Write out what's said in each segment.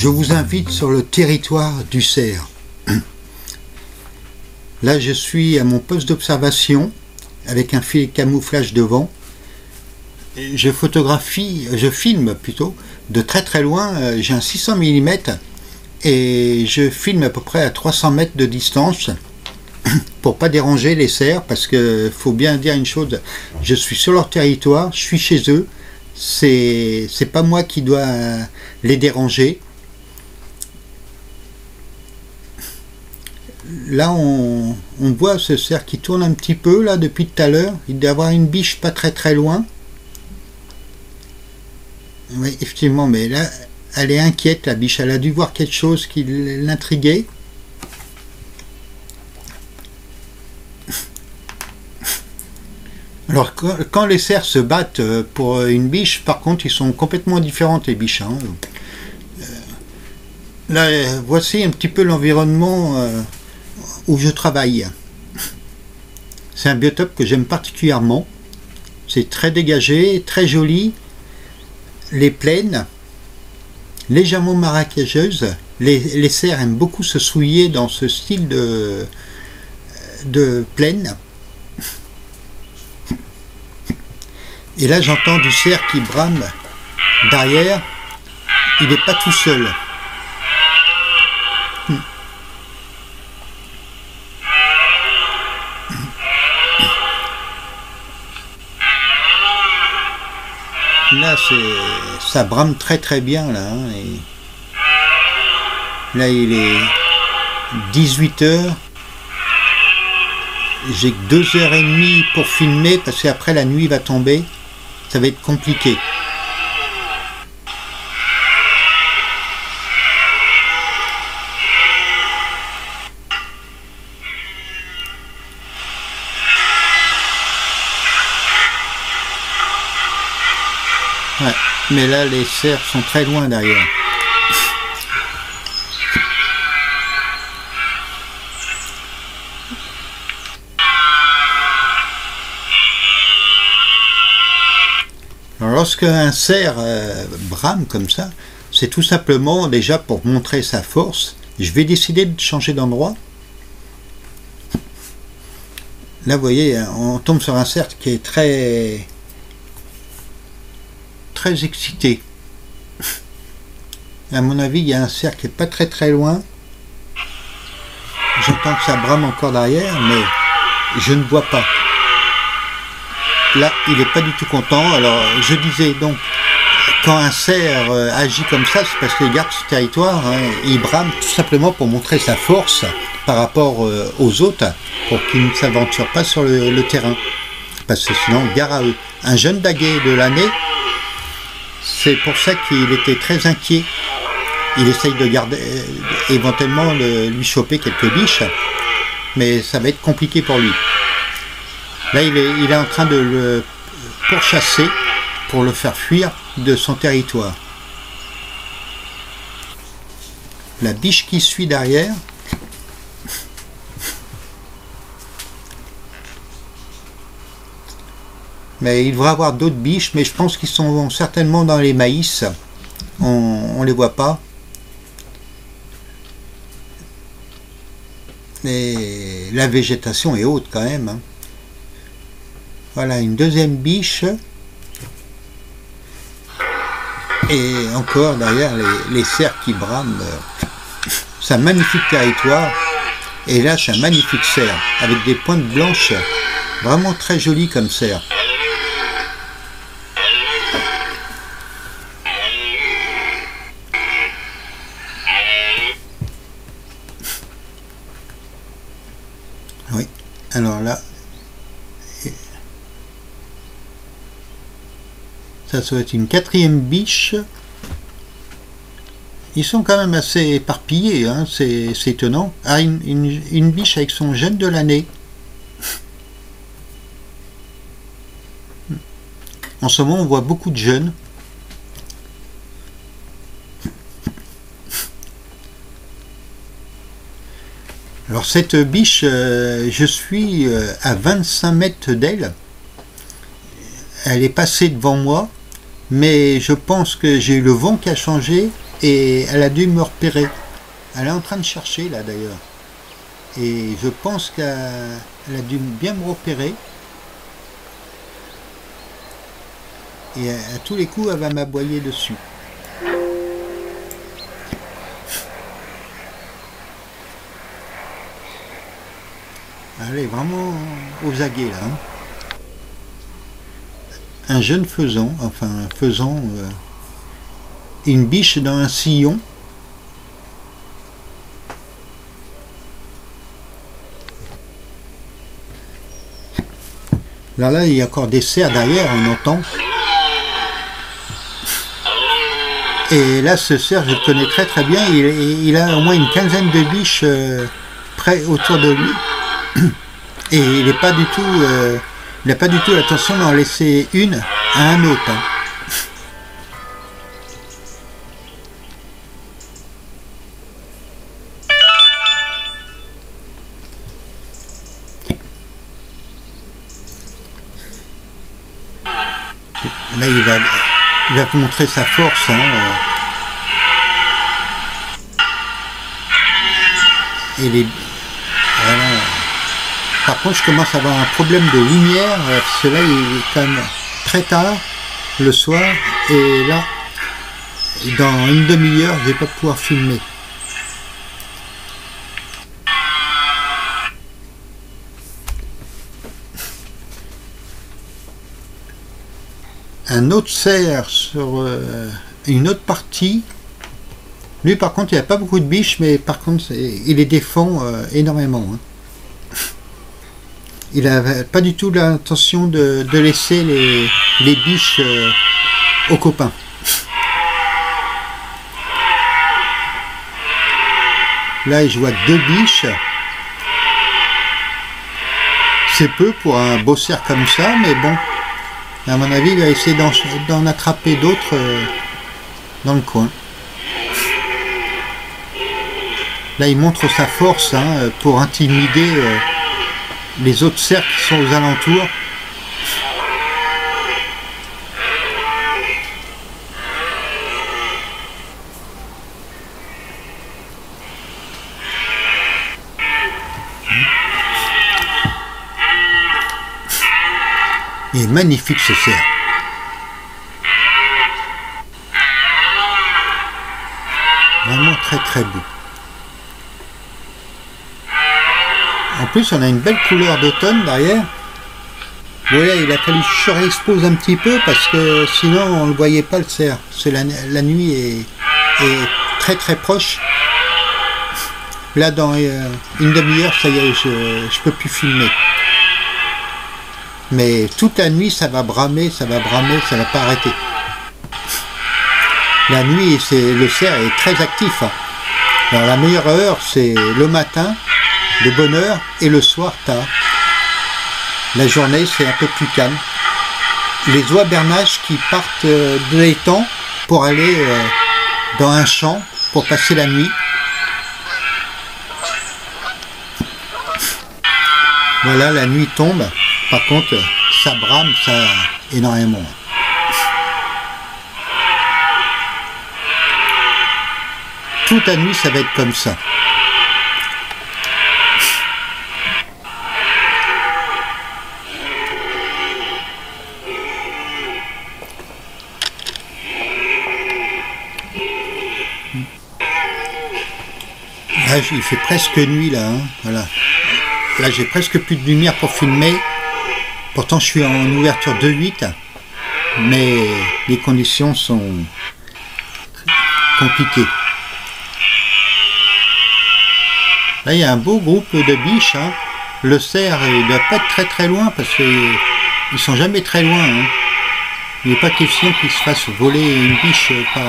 Je vous invite sur le territoire du cerf. Là, je suis à mon poste d'observation avec un filet de camouflage devant. Je filme plutôt de très très loin. J'ai un 600 mm et je filme à peu près à 300 mètres de distance pour pas déranger les cerfs, parce que faut bien dire une chose, je suis sur leur territoire, je suis chez eux, c'est pas moi qui dois les déranger. Là on voit ce cerf qui tourne un petit peu là depuis tout à l'heure. Il doit y avoir une biche pas très très loin. Oui, effectivement, mais là elle est inquiète, la biche, elle a dû voir quelque chose qui l'intriguait. Alors quand les cerfs se battent pour une biche, par contre ils sont complètement différents, les biches, hein. Là voici un petit peu l'environnement où je travaille. C'est un biotope que j'aime particulièrement. C'est très dégagé, très joli. Les plaines, légèrement marécageuses. Les cerfs aiment beaucoup se souiller dans ce style de plaine. Et là j'entends du cerf qui brame derrière. Il n'est pas tout seul. Là ça brame très très bien là, hein, et là il est 18h. J'ai que 2h30 pour filmer parce qu'après la nuit va tomber. Ça va être compliqué. Ouais, mais là les cerfs sont très loin derrière. Alors, lorsque un cerf brame comme ça, c'est tout simplement déjà pour montrer sa force. Je vais décider de changer d'endroit. Là vous voyez, on tombe sur un cerf qui est très excité. À mon avis, il y a un cerf qui est pas très très loin. J'entends que ça brame encore derrière, mais je ne vois pas. Là, il n'est pas du tout content. Alors, je disais donc, quand un cerf agit comme ça, c'est parce qu'il garde ce territoire, hein. Il brame tout simplement pour montrer sa force par rapport aux autres, pour qu'ils ne s'aventurent pas sur le terrain. Parce que sinon, gare à eux. Un jeune daguet de l'année, c'est pour ça qu'il était très inquiet. Il essaye de garder, éventuellement lui choper quelques biches, mais ça va être compliqué pour lui. Là, il est en train de le pourchasser pour le faire fuir de son territoire. La biche qui suit derrière. Mais il devrait y avoir d'autres biches, mais je pense qu'ils sont certainement dans les maïs. On les voit pas. Mais la végétation est haute quand même, hein. Voilà, une deuxième biche. Et encore derrière les cerfs qui brament. C'est un magnifique territoire. Et là, c'est un magnifique cerf avec des pointes blanches. Vraiment très joli comme cerf. Oui, alors là, ça doit être une quatrième biche. Ils sont quand même assez éparpillés, hein, c'est étonnant. Ah, une biche avec son jeune de l'année. En ce moment, on voit beaucoup de jeunes. Alors cette biche, je suis à 25 mètres d'elle. Elle est passée devant moi, mais je pense que j'ai eu le vent qui a changé et elle a dû me repérer. Elle est en train de chercher là d'ailleurs. Et je pense qu'elle a dû bien me repérer. Et à tous les coups, elle va m'aboyer dessus. Elle est vraiment aux aguets là. Hein. Un jeune faisan, enfin un faisan, une biche dans un sillon. Là, il y a encore des cerfs derrière, on entend. Et là, ce cerf, je le connais très très bien. Il a au moins une quinzaine de biches près autour de lui. Et il n'est pas du tout, il n'a pas du tout l'intention d'en laisser une à un autre. Hein. Là, il va vous montrer sa force. Hein. Et voilà. Par contre, je commence à avoir un problème de lumière, parce que là, il est quand même très tard, le soir, et là, dans une demi-heure, je vais pas pouvoir filmer. Un autre cerf sur une autre partie. Lui, par contre, il n'y a pas beaucoup de biches, mais par contre, il les défend énormément. Hein. Il n'a pas du tout l'intention de laisser les biches aux copains. Là, je vois 2 biches. C'est peu pour un beau cerf comme ça, mais bon, à mon avis, il va essayer d'en attraper d'autres dans le coin. Là, il montre sa force hein, pour intimider les autres cerfs qui sont aux alentours. Il est magnifique ce cerf. Vraiment très très beau. En plus, on a une belle couleur d'automne derrière. Voilà, il a fallu que je réexpose un petit peu parce que sinon on ne le voyait pas le cerf. La nuit est très très proche. Là, dans une demi-heure, ça y est, je peux plus filmer. Mais toute la nuit, ça va bramer, ça va pas arrêter. La nuit, le cerf est très actif. Hein. Alors la meilleure heure, c'est le matin, de bonne heure, et le soir tard. La journée, c'est un peu plus calme. Les oies bernaches qui partent de l'étang pour aller dans un champ pour passer la nuit. Voilà, la nuit tombe. Par contre, ça brame, ça énormément. Toute la nuit, ça va être comme ça. Là, il fait presque nuit là, hein. Voilà. Là, j'ai presque plus de lumière pour filmer. Pourtant, je suis en ouverture 2.8, mais les conditions sont compliquées. Là, il y a un beau groupe de biches. Hein. Le cerf, il ne doit pas être très très loin parce qu'ils ne sont jamais très loin. Hein. Il n'est pas question qu'il se fasse voler une biche par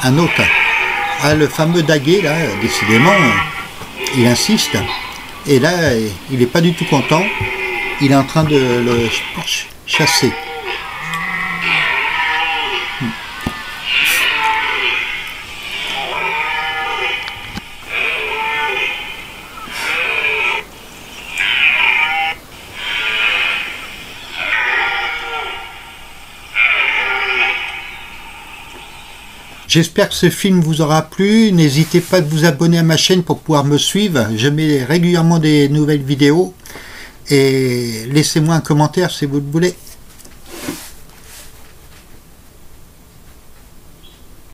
un autre. Ah, le fameux daguet, là, décidément, il insiste. Et là, il n'est pas du tout content. Il est en train de le chasser. J'espère que ce film vous aura plu. N'hésitez pas à vous abonner à ma chaîne pour pouvoir me suivre. Je mets régulièrement des nouvelles vidéos. Et laissez-moi un commentaire si vous le voulez.